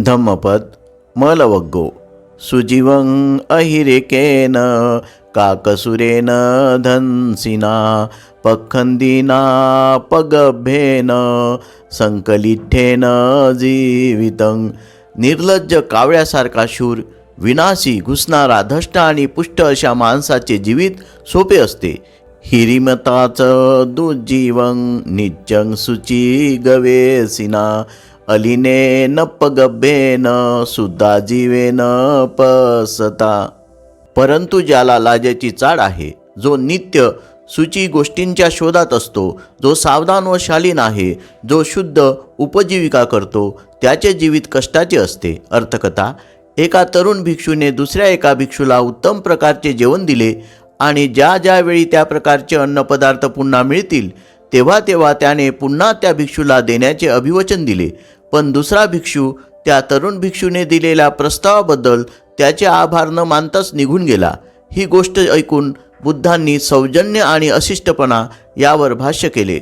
धम्मपद मलवग्गो सुजीवं अहिरेकेन काकसुरेन धन्सिना पखंदिना पगभेन संकलिठेन जीवितं। निर्लज्ज कावळ्यासारखा शूर, विनाशी घुसणारा धष्ट आणि पुष्ट अशा माणसाचे जीवित सोपे असते। हिरिमताच दुजीवं नित्यं शुची गवेसिना अलिने न पगभेन सुद्धा जीवेन पसता। परंतु ज्याला लाजेची चाड आहे, जो नित्य शुची गोष्टींच्या शोधात असतो, जो सावधान व शालीन आहे, जो शुद्ध उपजीविका करतो, त्याचे जीवित कष्टाचे असते। अर्थकथा: एका तरुण भिक्षूने दुसऱ्या एका भिक्षूला उत्तम प्रकारचे जेवण दिले आणि ज्या ज्या वेळी त्या प्रकारचे अन्नपदार्थ पुन्हा मिळतील तेव्हा तेव्हा त्याने पुन्हा त्या भिक्षूला देण्याचे अभिवचन दिले। पण दुसरा भिक्षू त्या तरुण भिक्षूने दिलेल्या प्रस्तावाबद्दल त्याचे आभार न मानताच निघून गेला। ही गोष्ट ऐकून बुद्धांनी सौजन्य आणि अशिष्टपणा यावर भाष्य केले।